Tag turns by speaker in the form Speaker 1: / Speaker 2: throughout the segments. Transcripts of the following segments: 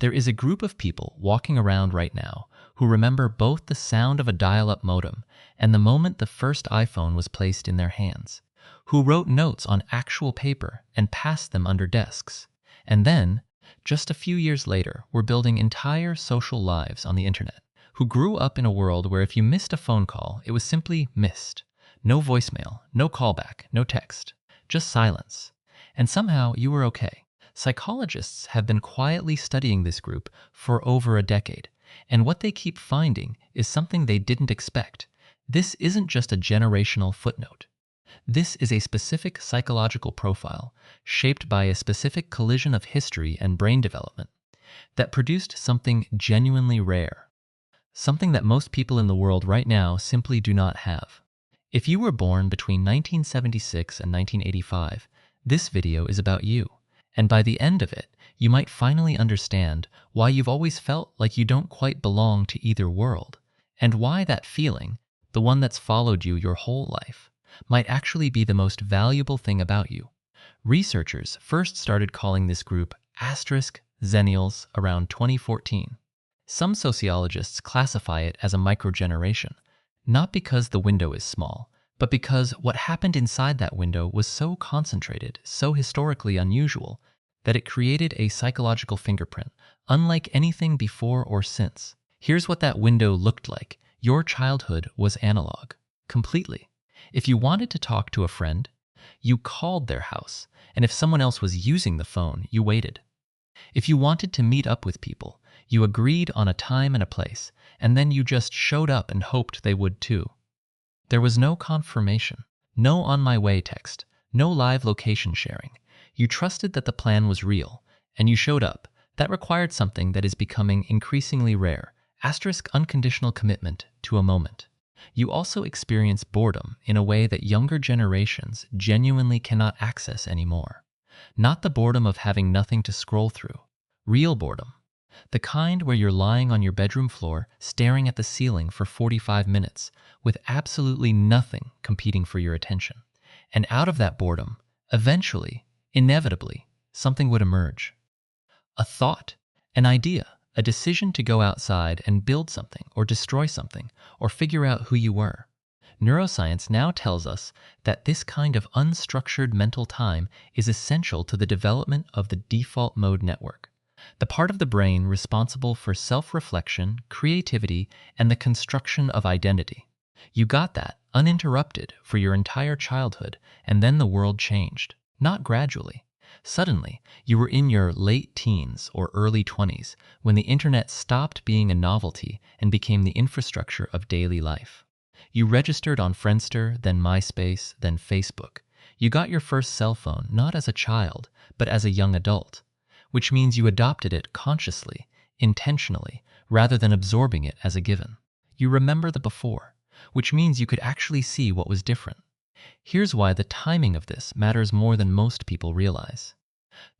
Speaker 1: There is a group of people walking around right now who remember both the sound of a dial-up modem and the moment the first iPhone was placed in their hands, who wrote notes on actual paper and passed them under desks, and then, just a few years later, were building entire social lives on the internet, who grew up in a world where if you missed a phone call, it was simply missed. No voicemail, no callback, no text, just silence. And somehow you were okay. Psychologists have been quietly studying this group for over a decade, and what they keep finding is something they didn't expect. This isn't just a generational footnote. This is a specific psychological profile shaped by a specific collision of history and brain development that produced something genuinely rare, something that most people in the world right now simply do not have. If you were born between 1976 and 1985, this video is about you. And by the end of it, you might finally understand why you've always felt like you don't quite belong to either world, and why that feeling, the one that's followed you your whole life, might actually be the most valuable thing about you. Researchers first started calling this group Xennials around 2014. Some sociologists classify it as a microgeneration, not because the window is small, but because what happened inside that window was so concentrated, so historically unusual, that it created a psychological fingerprint, unlike anything before or since. Here's what that window looked like. Your childhood was analog, completely. If you wanted to talk to a friend, you called their house, and if someone else was using the phone, you waited. If you wanted to meet up with people, you agreed on a time and a place, and then you just showed up and hoped they would too. There was no confirmation, no on my way text, no live location sharing. You trusted that the plan was real, and you showed up. That required something that is becoming increasingly rare, unconditional commitment to a moment. You also experience boredom in a way that younger generations genuinely cannot access anymore. Not the boredom of having nothing to scroll through, real boredom. The kind where you're lying on your bedroom floor staring at the ceiling for 45 minutes with absolutely nothing competing for your attention. And out of that boredom, eventually, inevitably, something would emerge. A thought, an idea, a decision to go outside and build something or destroy something or figure out who you were. Neuroscience now tells us that this kind of unstructured mental time is essential to the development of the default mode network, the part of the brain responsible for self-reflection, creativity, and the construction of identity. You got that uninterrupted for your entire childhood, and then the world changed, not gradually. Suddenly, you were in your late teens or early 20s when the internet stopped being a novelty and became the infrastructure of daily life. You registered on Friendster, then MySpace, then Facebook. You got your first cell phone not as a child, but as a young adult, which means you adopted it consciously, intentionally, rather than absorbing it as a given. You remember the before, which means you could actually see what was different. Here's why the timing of this matters more than most people realize.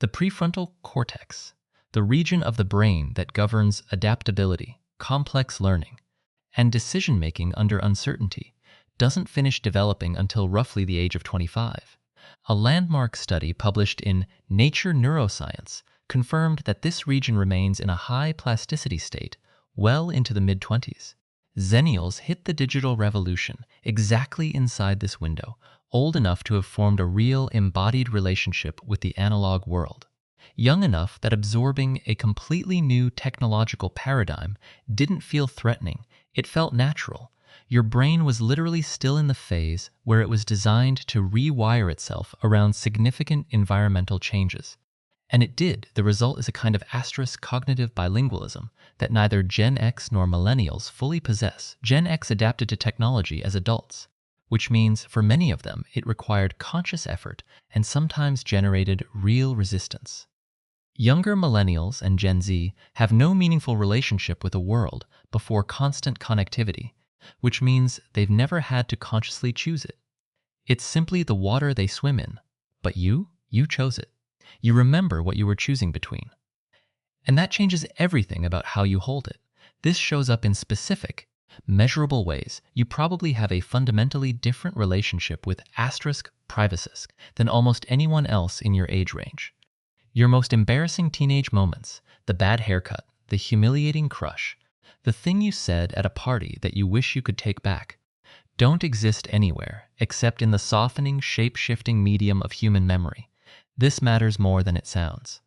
Speaker 1: The prefrontal cortex, the region of the brain that governs adaptability, complex learning, and decision-making under uncertainty, doesn't finish developing until roughly the age of 25. A landmark study published in Nature Neuroscience confirmed that this region remains in a high plasticity state well into the mid-20s. Xennials hit the digital revolution exactly inside this window, old enough to have formed a real embodied relationship with the analog world. Young enough that absorbing a completely new technological paradigm didn't feel threatening, it felt natural. Your brain was literally still in the phase where it was designed to rewire itself around significant environmental changes. And it did. The result is a kind of cognitive bilingualism that neither Gen X nor Millennials fully possess. Gen X adapted to technology as adults, which means for many of them it required conscious effort and sometimes generated real resistance. Younger Millennials and Gen Z have no meaningful relationship with the world before constant connectivity, which means they've never had to consciously choose it. It's simply the water they swim in, but you chose it. You remember what you were choosing between. And that changes everything about how you hold it. This shows up in specific, measurable ways. You probably have a fundamentally different relationship with privacy than almost anyone else in your age range. Your most embarrassing teenage moments, the bad haircut, the humiliating crush, the thing you said at a party that you wish you could take back, don't exist anywhere except in the softening, shape-shifting medium of human memory. This matters more than it sounds.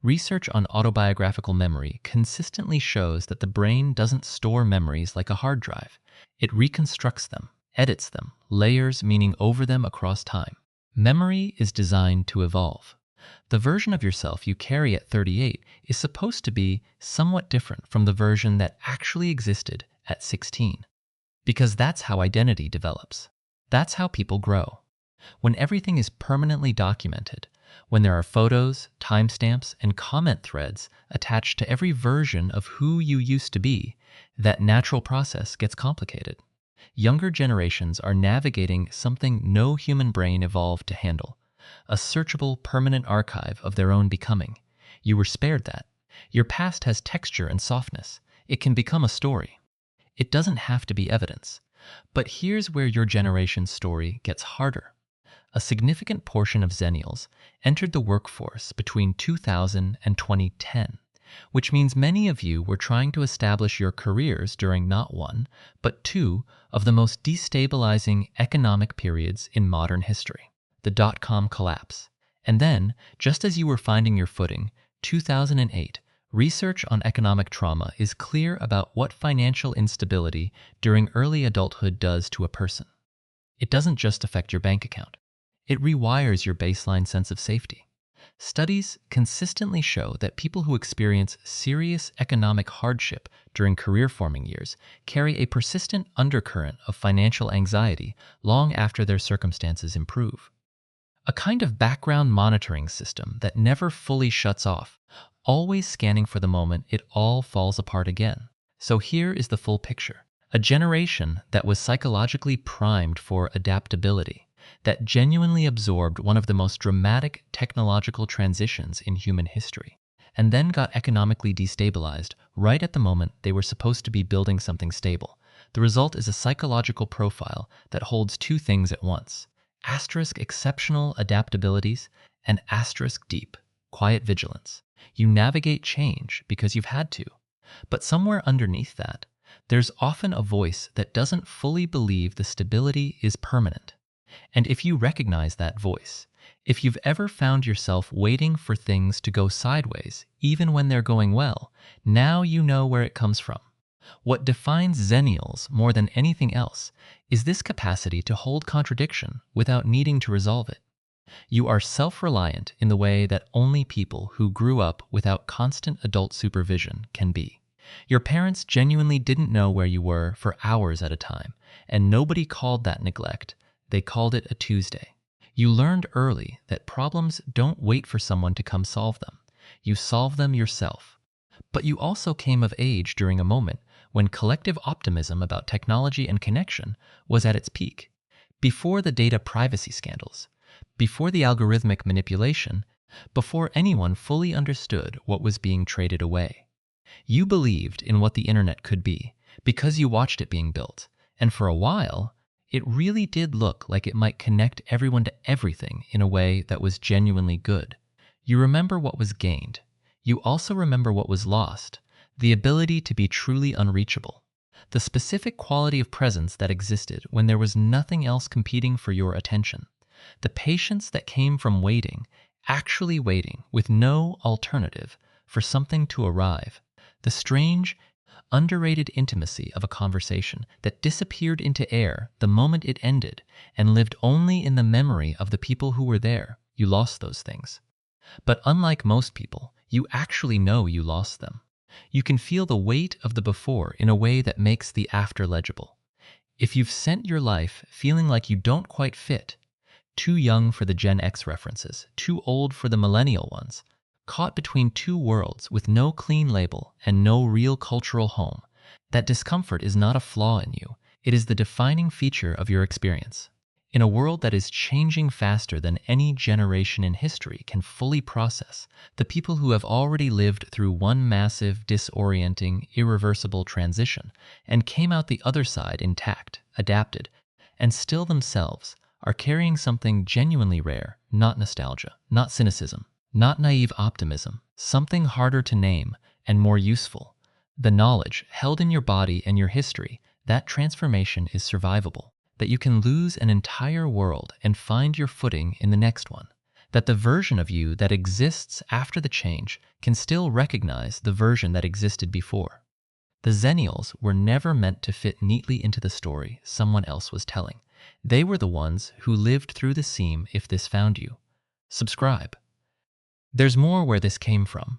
Speaker 1: Research on autobiographical memory consistently shows that the brain doesn't store memories like a hard drive. It reconstructs them, edits them, layers meaning over them across time. Memory is designed to evolve. The version of yourself you carry at 38 is supposed to be somewhat different from the version that actually existed at 16. Because that's how identity develops. That's how people grow. When everything is permanently documented, when there are photos, timestamps, and comment threads attached to every version of who you used to be, that natural process gets complicated. Younger generations are navigating something no human brain evolved to handle, a searchable, permanent archive of their own becoming. You were spared that. Your past has texture and softness. It can become a story. It doesn't have to be evidence. But here's where your generation's story gets harder. A significant portion of Xennials entered the workforce between 2000 and 2010, which means many of you were trying to establish your careers during not one, but two of the most destabilizing economic periods in modern history, the dot-com collapse. And then, just as you were finding your footing, 2008, research on economic trauma is clear about what financial instability during early adulthood does to a person. It doesn't just affect your bank account. It rewires your baseline sense of safety. Studies consistently show that people who experience serious economic hardship during career-forming years carry a persistent undercurrent of financial anxiety long after their circumstances improve. A kind of background monitoring system that never fully shuts off, always scanning for the moment it all falls apart again. So here is the full picture. A generation that was psychologically primed for adaptability, that genuinely absorbed one of the most dramatic technological transitions in human history, and then got economically destabilized right at the moment they were supposed to be building something stable. The result is a psychological profile that holds two things at once: asterisk exceptional adaptabilities and asterisk deep, quiet vigilance. You navigate change because you've had to. But somewhere underneath that, there's often a voice that doesn't fully believe the stability is permanent. And if you recognize that voice, if you've ever found yourself waiting for things to go sideways, even when they're going well, now you know where it comes from. What defines Xennials more than anything else is this capacity to hold contradiction without needing to resolve it. You are self-reliant in the way that only people who grew up without constant adult supervision can be. Your parents genuinely didn't know where you were for hours at a time, and nobody called that neglect. They called it a Tuesday. You learned early that problems don't wait for someone to come solve them. You solve them yourself. But you also came of age during a moment when collective optimism about technology and connection was at its peak. Before the data privacy scandals, before the algorithmic manipulation, before anyone fully understood what was being traded away. You believed in what the internet could be because you watched it being built, and for a while, it really did look like it might connect everyone to everything in a way that was genuinely good. You remember what was gained. You also remember what was lost, the ability to be truly unreachable, the specific quality of presence that existed when there was nothing else competing for your attention, the patience that came from waiting, actually waiting with no alternative for something to arrive, the strange, underrated intimacy of a conversation that disappeared into air the moment it ended and lived only in the memory of the people who were there. You lost those things. But unlike most people, you actually know you lost them. You can feel the weight of the before in a way that makes the after legible. If you've sent your life feeling like you don't quite fit, too young for the Gen X references, too old for the millennial ones, caught between two worlds with no clean label and no real cultural home, that discomfort is not a flaw in you. It is the defining feature of your experience. In a world that is changing faster than any generation in history can fully process, the people who have already lived through one massive, disorienting, irreversible transition and came out the other side intact, adapted, and still themselves, are carrying something genuinely rare, not nostalgia, not cynicism, Not naive optimism, something harder to name and more useful. The knowledge held in your body and your history that transformation is survivable, that you can lose an entire world and find your footing in the next one, that the version of you that exists after the change can still recognize the version that existed before. The Xennials were never meant to fit neatly into the story someone else was telling. They were the ones who lived through the seam if this found you. Subscribe. There's more where this came from.